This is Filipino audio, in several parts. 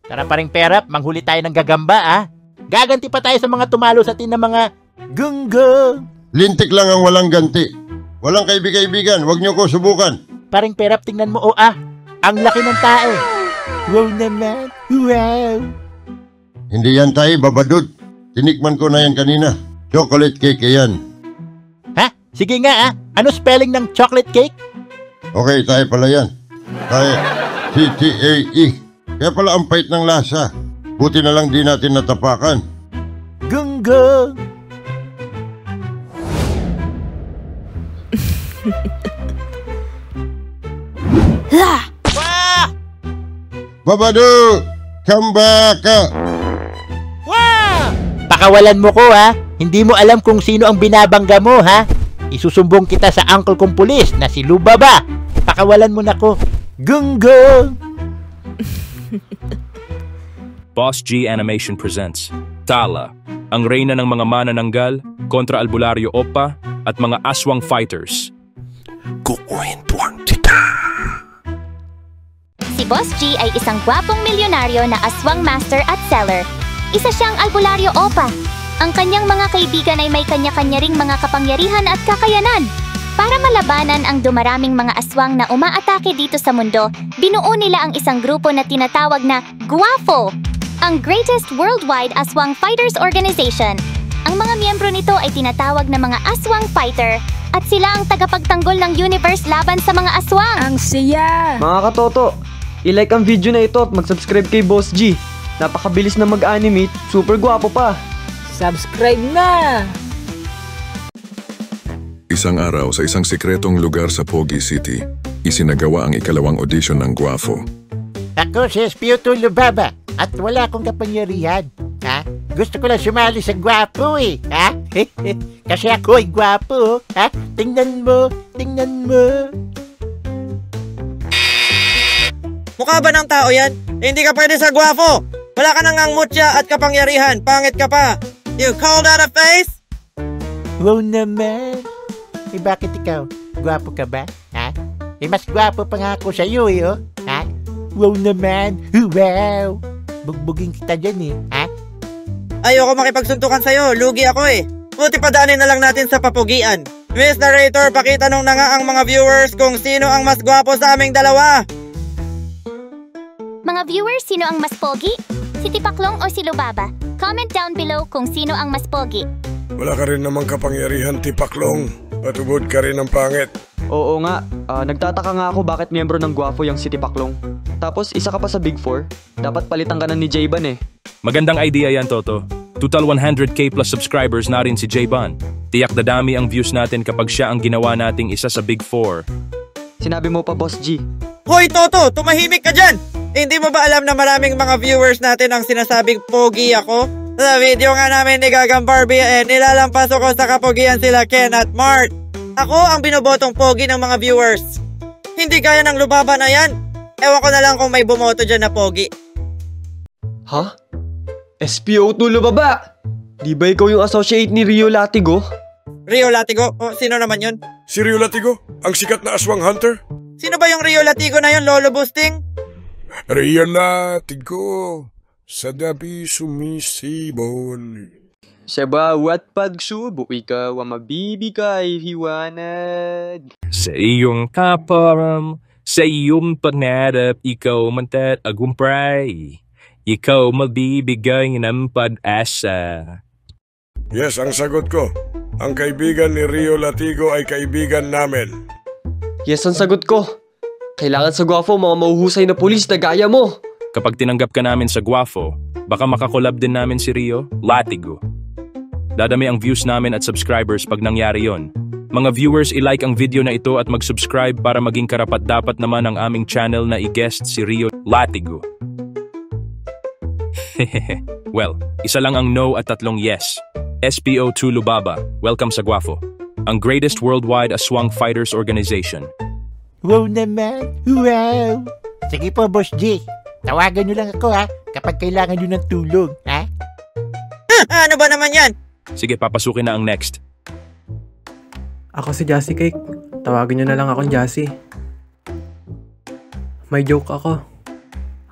Tara pa ring Perap, manghuli tayo ng gagamba ah. Gaganti pa tayo sa mga tumalo sa atin ng mga gunggong. Lintik lang ang walang ganti. Walang kaibig-kaibigan, huwag niyo ko subukan. Paring Perap, tingnan mo ang laki ng tao. Wow naman, wow. Hindi yan tayo, babadot. Tinikman ko na yan kanina. Chocolate cake yan. Ha? Sige nga Ano spelling ng chocolate cake? Okay, tayo pala yan. Tayo, CTAE. Kaya pala ang pait ng lasa. Buti na lang di natin natapakan. Gunggong! Wah! Babado! Come back! Wah! Pakawalan mo ko Hindi mo alam kung sino ang binabangga mo Isusumbong kita sa uncle kong pulis na si Lubaba. Pakawalan mo na ko. Gunggong! Boss G Animation presents Tala, ang reyna ng mga manananggal kontra Albularyo Opa at mga aswang fighters. Si Boss G ay isang gwapong milyonaryo na aswang master at seller. Isa siyang Albularyo Opa. Ang kanyang mga kaibigan ay may kanya-kanya ring mga kapangyarihan at kakayanan. Para malabanan ang dumaraming mga aswang na umaatake dito sa mundo, binuo nila ang isang grupo na tinatawag na GWAFO, ang Greatest Worldwide Aswang Fighters Organization. Ang mga miyembro nito ay tinatawag na mga aswang fighter at sila ang tagapagtanggol ng universe laban sa mga aswang. Ang siya! Mga katoto, i-like ang video na ito at mag-subscribe kay Boss G. Napakabilis na mag-animate, super gwapo pa. Subscribe na! Isang araw sa isang sikretong lugar sa Pogi City, isinagawa ang ikalawang audition ng GWAFO. Ako si Espiritu Lubaba at wala akong kapangyarihan. Gusto ko lang sumali sa gwapo Kasi ako ay gwapo. Tingnan mo, tingnan mo. Mukha ba ng tao yan? Hindi ka pwede sa GWAFO. Wala ka nang angmutya at kapangyarihan. Pangit ka pa. You call that a face? Wow naman. Bakit ikaw? Gwapo ka ba? Mas gwapo pa nga ako sa'yo Wow naman. Wow. Bugbugin kita dyan Ayoko makipagsuntukan sa'yo. Lugi ako Buti padaanin na lang natin sa papugian. Miss Narrator, pakitanong na nga ang mga viewers kung sino ang mas gwapo sa aming dalawa. Mga viewers, sino ang mas pogi? Si Tipaklong o si Lubaba? Comment down below kung sino ang mas pogi. Wala ka rin namang kapangyarihan, Tipaklong. Patubod ka rin ng pangit. Oo nga, nagtataka nga ako bakit miyembro ng GWAFO yung si Tipaklong. Tapos isa ka pa sa Big Four. Dapat palitan ka na ni J-Ban Magandang idea yan, Toto. Total 100k plus subscribers na rin si J-Ban. Tiyak dadami ang views natin kapag siya ang ginawa nating isa sa Big Four. Sinabi mo pa, Boss G. Hoy, Toto! Tumahimik ka dyan! Hindi mo ba alam na maraming mga viewers natin ang sinasabing pogi ako? Sa video nga namin ni Gagang Barbie, nilalampas ko sa kapogian sila Ken at Mart. Ako ang binobotong pogi ng mga viewers. Hindi kaya ng Lubaba na yan. Ewan ko na lang kung may bumoto dyan na pogi. Ha? SPO2 Lubaba! Di ba ikaw yung associate ni Rio Latigo? Rio Latigo? Sino naman yun? Si Rio Latigo, ang sikat na aswang hunter. Sino ba yung Rio Latigo na yun, Lolo Busting? Rio Latigo, sa dabi sumisibol. Sa bawat pagsubok, ikaw ang mabibigay hiwanag. Sa iyong kaparam, sa iyong pangarap, ikaw magtatagumpay. Ikaw mabibigay ng pag-asa. Yes, ang sagot ko. Ang kaibigan ni Rio Latigo ay kaibigan namin. Yes, ang sagot ko. Kailangan sa GWAFO mga mahuhusay na pulis na gaya mo. Kapag tinanggap ka namin sa GWAFO, baka makakolab din namin si Rio Latigo. Dadami ang views namin at subscribers pag nangyari yon. Mga viewers, i-like ang video na ito at mag-subscribe para maging karapat-dapat naman ang aming channel na i-guest si Rio Latigo. Well, isa lang ang no at 3 yes. SPO2 Lubaba, welcome sa GWAFO, ang greatest worldwide aswang fighters organization. Wow naman! Wow! Sige po, Boss G. Tawagan nyo lang ako kapag kailangan nyo ng tulong, Ano ba naman yan? Sige, papasukin na ang next. Ako si Jassy Cake. Tawagin nyo na lang akong Jassy. May joke ako.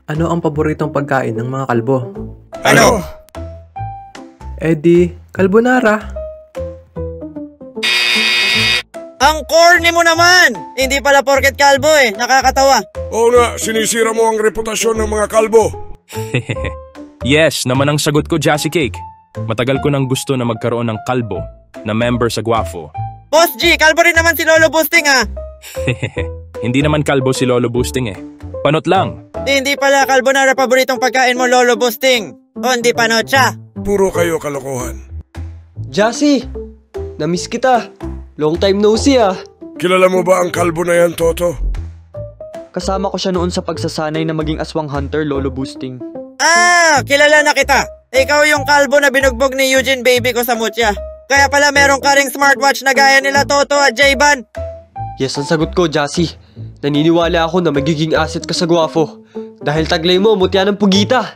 Ano ang paboritong pagkain ng mga kalbo? Ano? Eddie, carbonara. Ang corny mo naman! Hindi pala porket kalbo eh, nakakatawa. Oo nga, sinisira mo ang reputasyon ng mga kalbo. Yes, naman ang sagot ko, Jassy Cake. Matagal ko nang gusto na magkaroon ng kalbo na member sa Guafo. Boss G, kalbo rin naman si Lolo Boosting ah. Hindi naman kalbo si Lolo Boosting eh. Panot lang. Hindi pala carbonara paboritong pagkain mo, Lolo Boosting. O hindi panot siya. Puro kayo kalokohan. Jassy, namiss kita. Long time no see ah. Kilala mo ba ang kalbo na yan, Toto? Kasama ko siya noon sa pagsasanay na maging aswang hunter, Lolo Boosting. Ah, kilala na kita. Ikaw yung kalbo na binugbog ni Eugene baby ko sa mutya. Kaya pala meron ka ring smartwatch na gaya nila Toto at J-Ban. Yes, ang sagot ko, Jassy. Naniniwala ako na magiging asset ka sa Guafo. Dahil taglay mo, mutya ng pugita.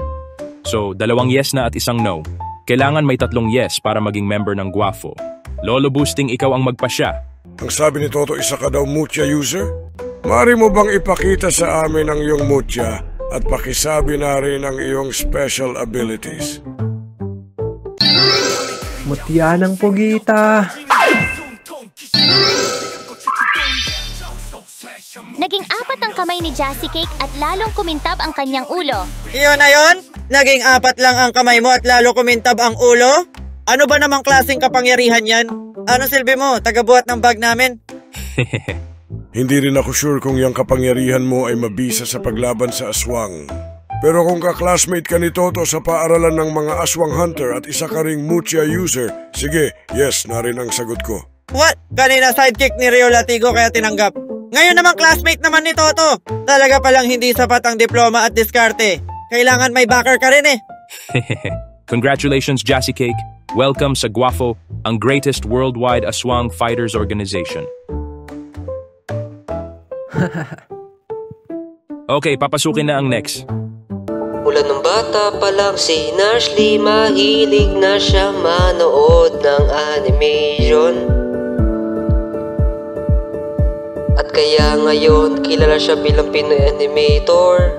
So, 2 yes na at 1 no. Kailangan may 3 yes para maging member ng Guafo. Lolo Boosting, ikaw ang magpasya. Ang sabi ni Toto, isa ka daw mutya user? Mari mo bang ipakita sa amin ang iyong mutya at pakisabi na rin ang iyong special abilities? Mutya ng pugita. Naging 4 ang kamay ni Jassy Cake at lalong kumintab ang kanyang ulo. Iyon na yon? Naging 4 lang ang kamay mo at lalo kumintab ang ulo? Ano ba namang klaseng kapangyarihan yan? Ano silbi mo? Tagabuhat ng bag namin? Hindi rin ako sure kung yung kapangyarihan mo ay mabisa sa paglaban sa aswang. Pero kung ka-classmate ka ni Toto sa paaralan ng mga aswang hunter at isa ka ring mutya user, sige, yes na rin ang sagot ko. What? Kanina sidekick ni Rio Latigo kaya tinanggap. Ngayon naman classmate naman ni Toto. Talaga palang hindi sapat ang diploma at diskarte. Kailangan may backer ka rin eh. Congratulations, Jassy Cake. Welcome sa Guafo, ang greatest worldwide aswang fighters organization. Okay, papasukin na ang next. Mula nung bata pa lang si Nashley, mahilig na siya manood ng animation. At kaya ngayon, kilala siya bilang Pinoy animator.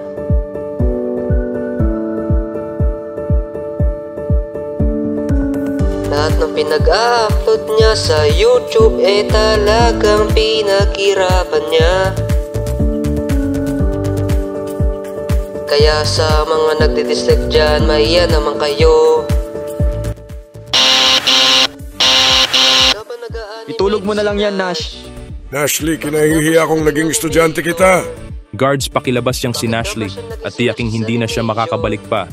Lahat ng pinag-upload niya sa YouTube talagang pinaghirapan niya. Kaya sa mga nagdi-dislike dyan, mahiya naman kayo. Itulog mo na lang yan, Nash. Nashley, kinahihiya akong naging estudyante kita. Guards, pakilabas yang si Nashley at tiyaking hindi na siya makakabalik pa.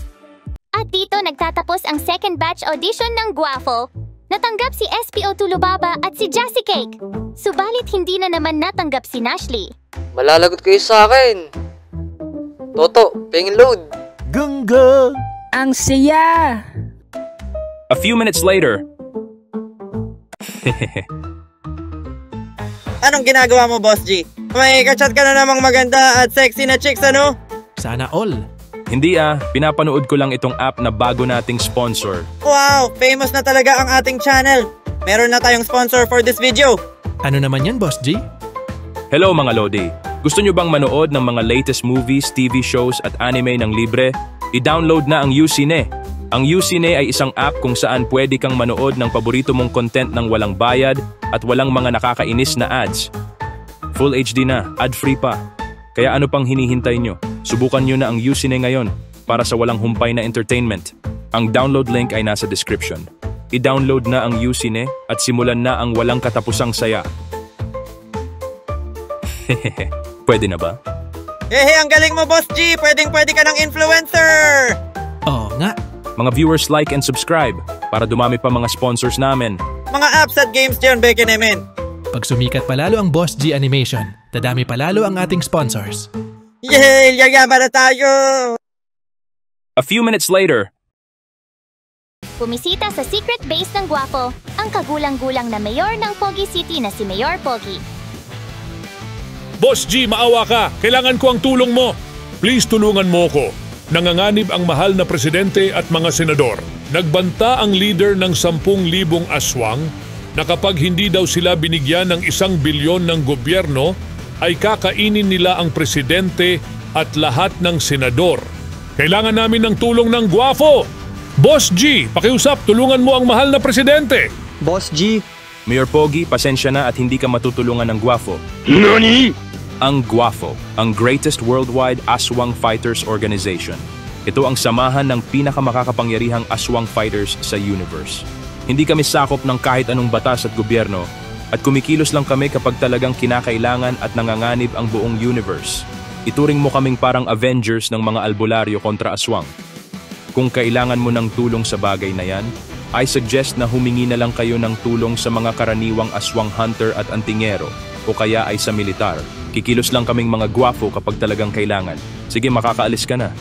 At dito nagtatapos ang second batch audition ng Guafo. Natanggap si SPO Tulubaba at si Jassy Cake. Subalit hindi na naman natanggap si Nashley. Malalagot kayo sa akin. Toto, ping load. Gungo! Ang saya! A few minutes later. Anong ginagawa mo, Boss G? May kachat ka na namang maganda at sexy na chicks, ano? Sana all. Hindi pinapanood ko lang itong app na bago nating sponsor. Wow, famous na talaga ang ating channel. Meron na tayong sponsor for this video. Ano naman yan, Boss G? Hello mga Lodi. Gusto nyo bang manood ng mga latest movies, TV shows at anime ng libre? I-download na ang UCine. Ang UCine ay isang app kung saan pwede kang manood ng paborito mong content ng walang bayad at walang mga nakakainis na ads. Full HD na, ad-free pa. Kaya ano pang hinihintay nyo? Subukan nyo na ang UCine ngayon para sa walang humpay na entertainment. Ang download link ay nasa description. I-download na ang UCine at simulan na ang walang katapusang saya. Pwede na ba? Ang galing mo, Boss G! Pwede ka ng influencer! Oo nga. Mga viewers, like and subscribe para dumami pa mga sponsors namin. Mga apps at games dyan, Beke namin. Pag sumikat palalo ang Boss G Animation, dadami palalo ang ating sponsors. Yay! Yayaman na tayo! A few minutes later. Bumisita sa secret base ng Guafo, ang kagulang-gulang na mayor ng Pogi City na si Mayor Pogi. Boss G, maawa ka. Kailangan ko ang tulong mo. Please tulungan mo ko. Nanganganib ang mahal na presidente at mga senador. Nagbanta ang leader ng 10,000 aswang na kapag hindi daw sila binigyan ng 1 bilyon ng gobyerno, ay kakainin nila ang presidente at lahat ng senador. Kailangan namin ng tulong ng Guafo. Boss G, pakiusap, tulungan mo ang mahal na presidente. Boss G. Mayor Pogi, pasensya na at hindi ka matutulungan ng Guafo. Nani? Ang Guafo, ang greatest worldwide aswang fighters organization. Ito ang samahan ng pinakamakakapangyarihang aswang fighters sa universe. Hindi kami sakop ng kahit anong batas at gobyerno at kumikilos lang kami kapag talagang kinakailangan at nanganganib ang buong universe. Ituring mo kaming parang Avengers ng mga albularyo kontra aswang. Kung kailangan mo ng tulong sa bagay na yan, I suggest na humingi na lang kayo ng tulong sa mga karaniwang aswang hunter at antingero o kaya ay sa militar. Kikilos lang kaming mga Guafo kapag talagang kailangan. Sige, makakaalis ka na.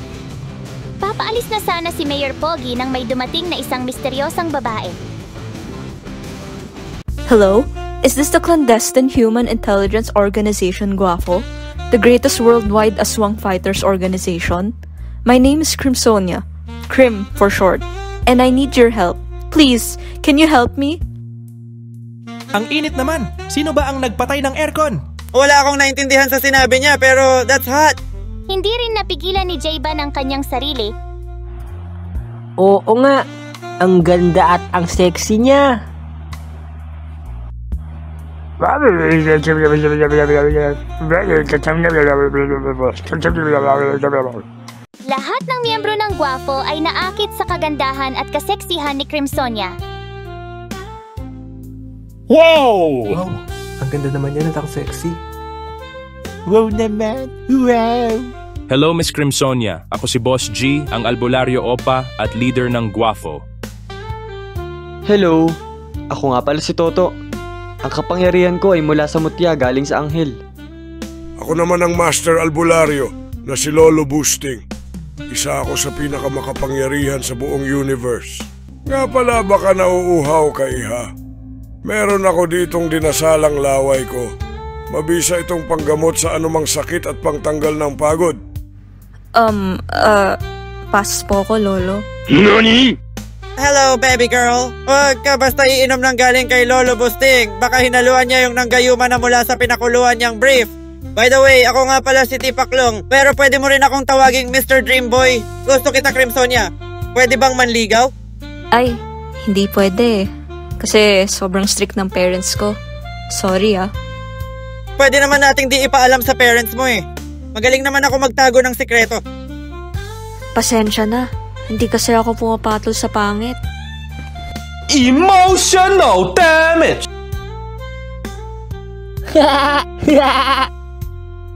Papaalis na sana si Mayor Pogi nang may dumating na isang misteryosang babae. Hello? Is this the clandestine human intelligence organization Guafo? The greatest worldwide aswang fighters organization? My name is Crimsonia. Crim for short. And I need your help. Please, can you help me? Ang init naman. Sino ba ang nagpatay ng aircon? Wala akong naintindihan sa sinabi niya pero that's hot. Hindi rin napigilan ni Jayban ang kanyang sarili. Oo nga. Ang ganda at ang sexy niya. Lahat ng miyembro ng Guafo ay naakit sa kagandahan at kaseksihan ni Crimsonia. Wow! Wow! Ang ganda naman yan at ang sexy. Wow naman! Wow! Hello, Miss Crimsonia. Ako si Boss G, ang albularyo opa at leader ng Guafo. Hello. Ako nga pala si Toto. Ang kapangyarihan ko ay mula sa mutya galing sa anghel. Ako naman ang Master Albularyo na si Lolo Boosting. Isa ako sa pinakamakapangyarihan sa buong universe. Nga pala baka nauuhaw ka, Iha. Meron ako ditong dinasalang laway ko. Mabisa itong panggamot sa anumang sakit at pangtanggal ng pagod. Pass po ko, Lolo. Nani? Hello, baby girl. Huwag ka basta iinom ng galing kay Lolo Busting. Baka hinaluan niya yung nanggayuma na mula sa pinakuluan niyang brief. By the way, ako nga pala si Tipaklong. Pero pwede mo rin akong tawaging Mr. Dreamboy. Gusto kita, Crimsonia. Pwede bang manligaw? Ay, hindi pwede. Kasi sobrang strict ng parents ko. Sorry ah. Pwede naman nating di ipaalam sa parents mo eh. Magaling naman ako magtago ng sikreto. Pasensya na. Hindi kasi ako pumapatol sa pangit. Emotional damage!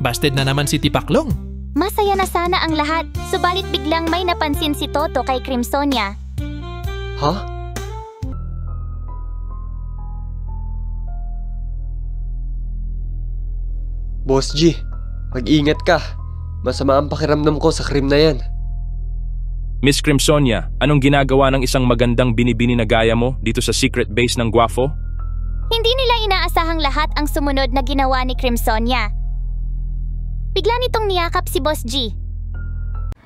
Busted na naman si Tipaklong. Masaya na sana ang lahat, subalit biglang may napansin si Toto kay Crimsonia. Ha? Boss G, mag-ingat ka. Masama ang pakiramdam ko sa krim na yan. Miss Crimsonia, anong ginagawa ng isang magandang binibini na gaya mo dito sa secret base ng Guafo? Hindi nila inaasahang lahat ang sumunod na ginawa ni Crimsonia. Bigla nitong niyakap si Boss G.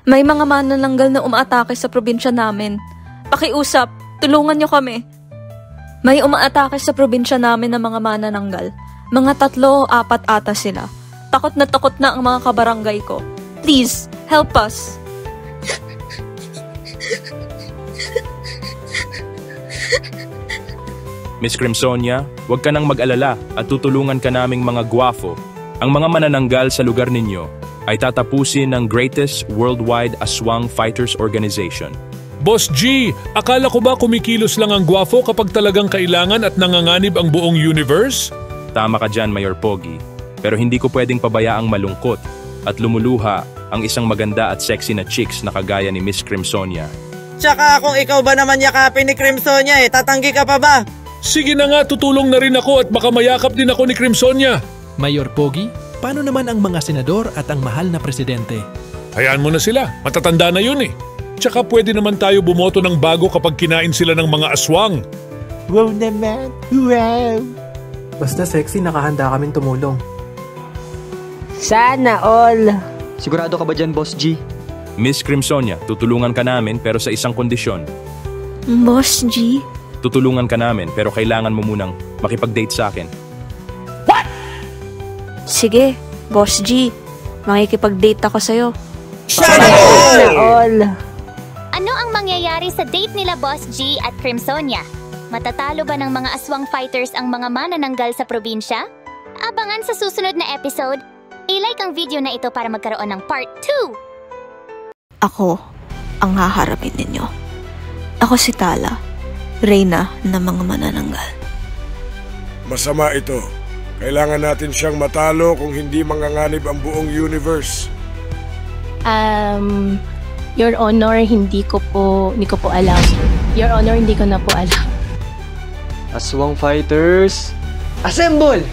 May mga manananggal na umaatake sa probinsya namin. Pakiusap, tulungan niyo kami. May umaatake sa probinsya namin ng mga manananggal. Mga 3 o 4 ata sila. Takot na ang mga kabarangay ko. Please, help us. Miss Crimsonia, huwag ka nang mag-alala at tutulungan ka naming mga Guafo. Ang mga manananggal sa lugar ninyo ay tatapusin ng greatest worldwide aswang fighters organization. Boss G, akala ko ba kumikilos lang ang Guafo kapag talagang kailangan at nanganganib ang buong universe? Tama ka dyan, Mayor Pogi. Pero hindi ko pwedeng pabayaang malungkot at lumuluha ang isang maganda at sexy na chicks na kagaya ni Miss Crimsonia. Tsaka kung ikaw ba naman yakapin ni Crimsonia tatanggi ka pa ba? Sige na nga, tutulong na rin ako at baka mayakap din ako ni Crimsonia. Mayor Pogi, paano naman ang mga senador at ang mahal na presidente? Hayaan mo na sila, matatanda na yun eh. Tsaka pwede naman tayo bumoto ng bago kapag kinain sila ng mga aswang. Wow naman, wow! Basta sexy, nakahanda kaming tumulong. Sana all! Sigurado ka ba dyan, Boss G? Miss Crimsonia, tutulungan ka namin pero sa isang kondisyon. Boss G? Tutulungan ka namin pero kailangan mo munang makipag-date sa akin. Sige, Boss G. Makikipag-date ako sa'yo. All. Ano ang mangyayari sa date nila Boss G at Crimsonia? Matatalo ba ng mga aswang fighters ang mga manananggal sa probinsya? Abangan sa susunod na episode. I-like ang video na ito para magkaroon ng part 2! Ako ang haharapin ninyo. Ako si Tala, Reyna ng mga manananggal. Masama ito. Kailangan natin siyang matalo kung hindi manganganib ang buong universe. Your Honor, hindi ko po alam. Your Honor, hindi ko na po alam. Aswang Fighters, assemble!